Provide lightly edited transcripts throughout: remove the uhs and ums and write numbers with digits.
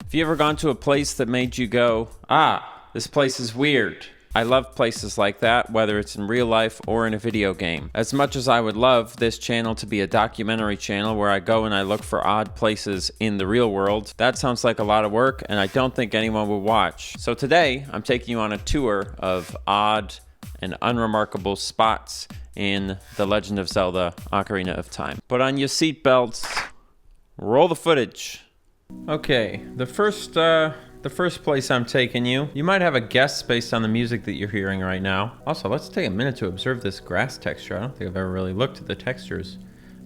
Have you ever gone to a place that made you go, ah, this place is weird? I love places like that, whether it's in real life or in a video game. As much as I would love this channel to be a documentary channel where I go and I look for odd places in the real world, that sounds like a lot of work and I don't think anyone would watch. So today, I'm taking you on a tour of odd and unremarkable spots in The Legend of Zelda: Ocarina of Time. Put on your seatbelts, roll the footage. Okay, the first place I'm taking you, you might have a guess based on the music that you're hearing right now. Also, let's take a minute to observe this grass texture. I don't think I've ever really looked at the textures.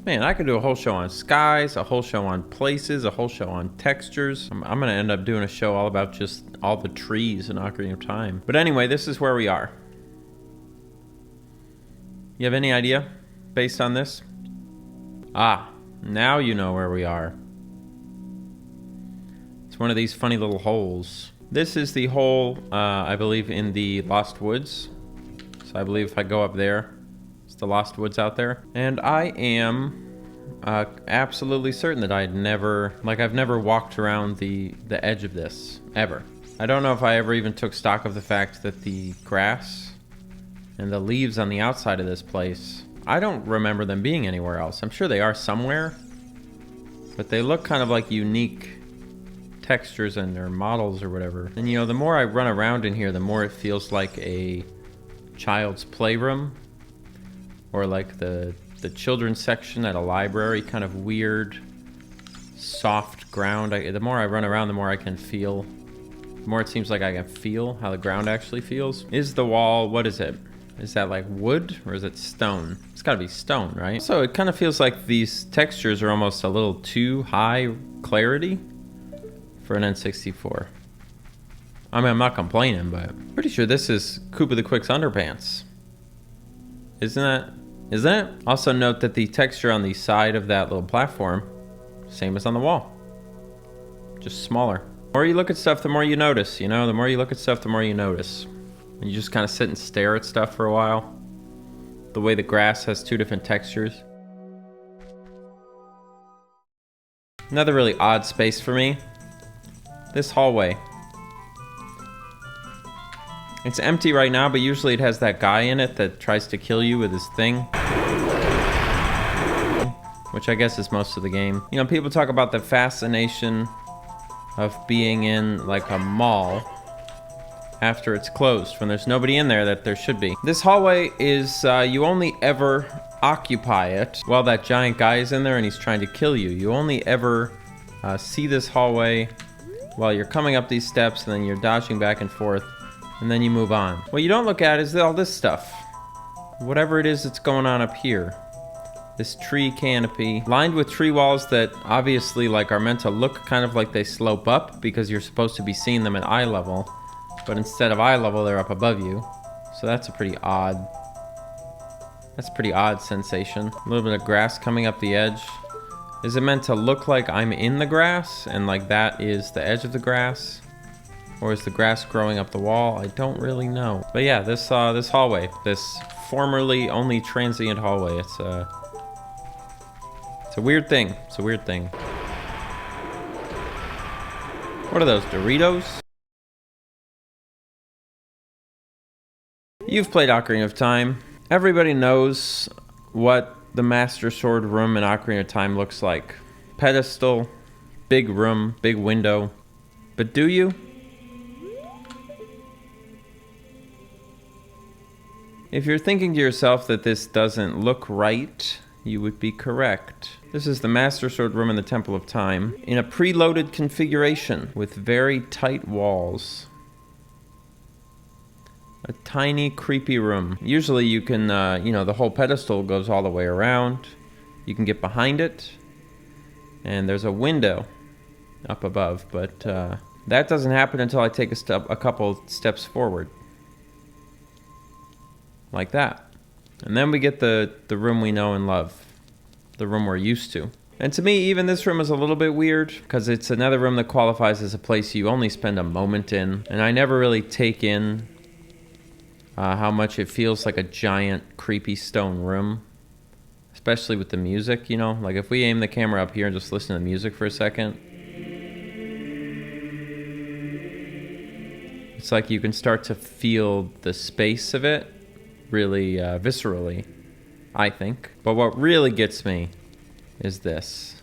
Man, I could do a whole show on skies, a whole show on places, a whole show on textures. I'm gonna end up doing a show all about just all the trees in Ocarina of Time. But anyway, this is where we are. You have any idea based on this? Ah, now you know where we are. It's one of these funny little holes. This is the hole, I believe, in the Lost Woods. So I believe if I go up there, it's the Lost Woods out there. And I am absolutely certain that I've never walked around the edge of this, ever. I don't know if I ever even took stock of the fact that the grass and the leaves on the outside of this place, I don't remember them being anywhere else. I'm sure they are somewhere, but they look kind of like unique textures and their models or whatever. And you know, the more I run around in here, the more it feels like a child's playroom or like the children's section at a library, kind of weird, soft ground. The more I run around, the more I can feel, the more it seems like I can feel how the ground actually feels. Is the wall, what is it? Is that like wood or is it stone? It's gotta be stone, right? So it kind of feels like these textures are almost a little too high clarity for an N64. I mean, I'm not complaining, but I'm pretty sure this is Koopa the Quick's underpants. Isn't it? Also note that the texture on the side of that little platform, same as on the wall. Just smaller. The more you look at stuff, the more you notice, you know? The more you look at stuff, the more you notice. And you just kind of sit and stare at stuff for a while. The way the grass has two different textures. Another really odd space for me. This hallway. It's empty right now, but usually it has that guy in it that tries to kill you with his thing. Which I guess is most of the game. You know, people talk about the fascination of being in like a mall after it's closed, when there's nobody in there that there should be. This hallway is, you only ever occupy it while that giant guy is in there and he's trying to kill you. You only ever see this hallway while you're coming up these steps and then you're dodging back and forth and then you move on. What you don't look at is all this stuff. Whatever it is that's going on up here. This tree canopy lined with tree walls that obviously like are meant to look kind of like they slope up because you're supposed to be seeing them at eye level. But instead of eye level, they're up above you. So that's a pretty odd sensation. A little bit of grass coming up the edge. Is it meant to look like I'm in the grass and like that is the edge of the grass? Or is the grass growing up the wall? I don't really know. But yeah, this hallway, this formerly only transient hallway, it's a weird thing. It's a weird thing. What are those, Doritos? You've played Ocarina of Time. Everybody knows what the Master Sword room in Ocarina of Time looks like. Pedestal, big room, big window. But do you? If you're thinking to yourself that this doesn't look right, you would be correct. This is the Master Sword room in the Temple of Time in a preloaded configuration with very tight walls. A tiny, creepy room. Usually you can, you know, the whole pedestal goes all the way around. You can get behind it. And there's a window up above, but that doesn't happen until I take a couple steps forward. Like that. And then we get the room we know and love. The room we're used to. And to me, even this room is a little bit weird, because it's another room that qualifies as a place you only spend a moment in. And I never really take in how much it feels like a giant, creepy stone room. Especially with the music, you know? Like if we aim the camera up here and just listen to the music for a second. It's like you can start to feel the space of it really viscerally, I think. But what really gets me is this.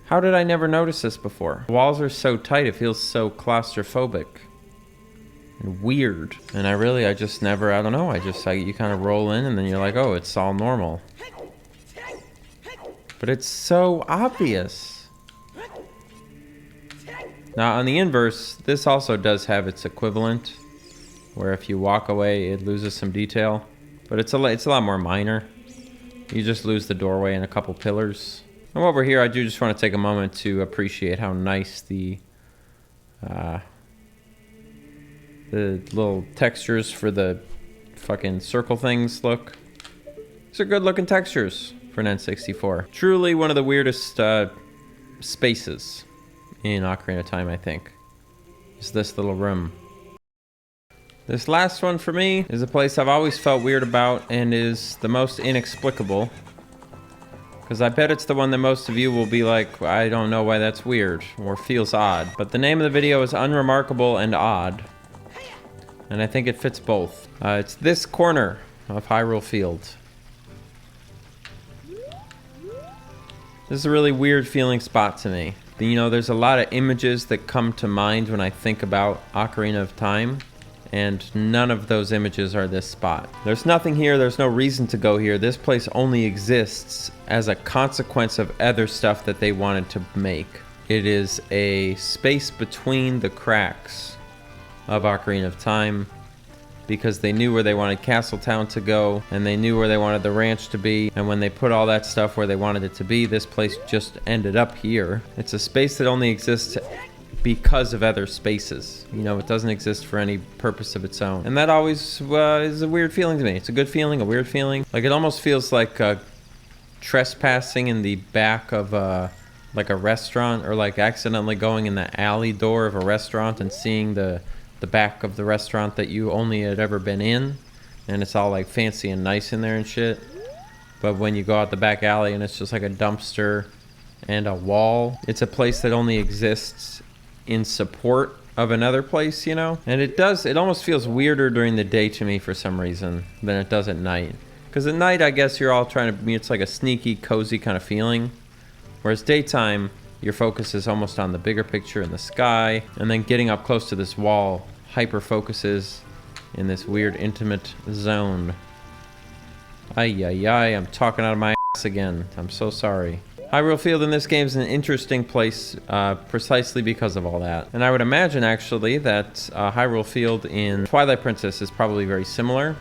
How did I never notice this before? The walls are so tight, it feels so claustrophobic and weird. And I just never, I don't know, you kind of roll in and then you're like, oh, it's all normal. But it's so obvious. Now, on the inverse, this also does have its equivalent, where if you walk away, it loses some detail. But it's a lot more minor. You just lose the doorway and a couple pillars. And while we're here, I do just want to take a moment to appreciate how nice the little textures for the fucking circle things look. These are good looking textures for an N64. Truly one of the weirdest spaces in Ocarina of Time, I think, is this little room. This last one for me is a place I've always felt weird about and is the most inexplicable. Because I bet it's the one that most of you will be like, I don't know why that's weird or feels odd. But the name of the video is Unremarkable and Odd. And I think it fits both. It's this corner of Hyrule Fields. This is a really weird feeling spot to me. You know, there's a lot of images that come to mind when I think about Ocarina of Time. And none of those images are this spot. There's nothing here, there's no reason to go here. This place only exists as a consequence of other stuff that they wanted to make. It is a space between the cracks of Ocarina of Time, because they knew where they wanted Castletown to go, and they knew where they wanted the ranch to be, and when they put all that stuff where they wanted it to be, this place just ended up here. It's a space that only exists because of other spaces. You know, it doesn't exist for any purpose of its own. And that always is a weird feeling to me. It's a good feeling, a weird feeling. Like, it almost feels like trespassing in the back of like a restaurant, or like accidentally going in the alley door of a restaurant and seeing the back of the restaurant that you only had ever been in, and it's all like fancy and nice in there and shit. But when you go out the back alley and it's just like a dumpster and a wall, it's a place that only exists in support of another place, you know? And it almost feels weirder during the day to me for some reason than it does at night. Because at night, I guess you're all trying to, it's like a sneaky, cozy kind of feeling. Whereas daytime, your focus is almost on the bigger picture in the sky, and then getting up close to this wall hyper focuses in this weird intimate zone. Ay, I'm talking out of my ass again. I'm so sorry. Hyrule Field in this game is an interesting place precisely because of all that. And I would imagine, actually, that Hyrule Field in Twilight Princess is probably very similar.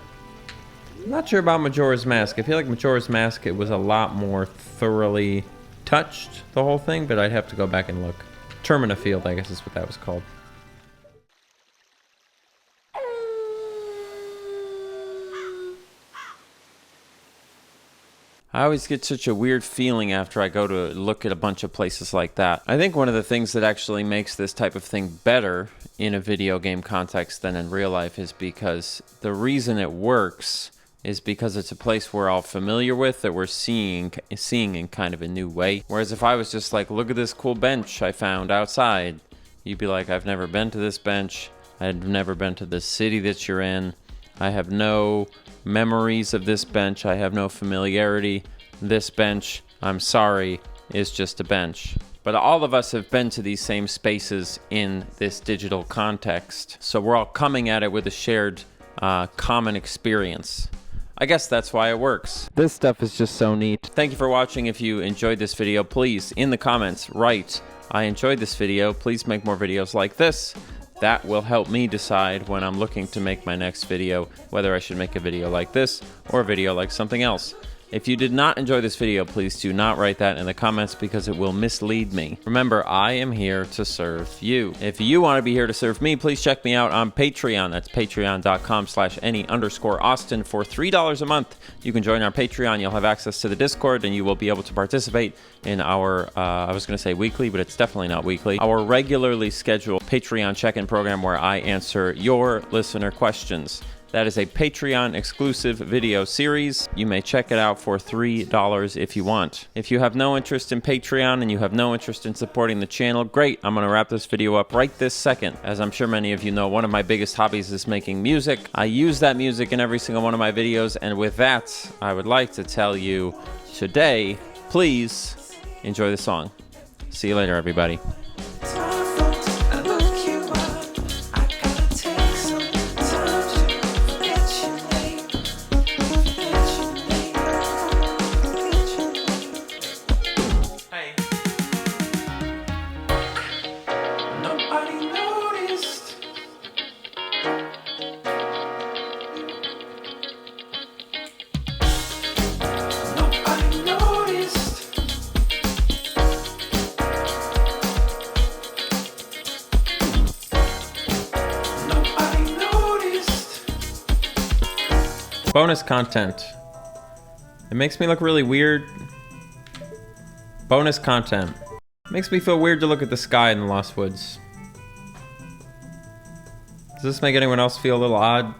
I'm not sure about Majora's Mask. I feel like Majora's Mask, it was a lot more thoroughly touched, the whole thing, but I'd have to go back and look. Termina Field, I guess is what that was called. I always get such a weird feeling after I go to look at a bunch of places like that. I think one of the things that actually makes this type of thing better in a video game context than in real life is because the reason it works is because it's a place we're all familiar with, that we're seeing in kind of a new way. Whereas if I was just like, look at this cool bench I found outside, you'd be like, I've never been to this bench. I've never been to the city that you're in. I have no memories of this bench. I have no familiarity. This bench, I'm sorry, is just a bench. But all of us have been to these same spaces in this digital context. So we're all coming at it with a shared common experience. I guess that's why it works. This stuff is just so neat. Thank you for watching. If you enjoyed this video, please, in the comments, write, I enjoyed this video. Please make more videos like this. That will help me decide when I'm looking to make my next video, whether I should make a video like this or a video like something else. If you did not enjoy this video, please do not write that in the comments because it will mislead me. Remember, I am here to serve you. If you want to be here to serve me, please check me out on Patreon. That's patreon.com/any_Austin. For $3 a month, you can join our Patreon. You'll have access to the Discord and you will be able to participate in our, I was going to say weekly, but it's definitely not weekly, our regularly scheduled Patreon check-in program where I answer your listener questions. That is a Patreon exclusive video series. You may check it out for $3 if you want. If you have no interest in Patreon and you have no interest in supporting the channel, great. I'm gonna wrap this video up right this second. As I'm sure many of you know, one of my biggest hobbies is making music. I use that music in every single one of my videos, and with that, I would like to tell you today, please enjoy the song. See you later, everybody. Bonus content. It makes me look really weird. Bonus content. It makes me feel weird to look at the sky in the Lost Woods. Does this make anyone else feel a little odd?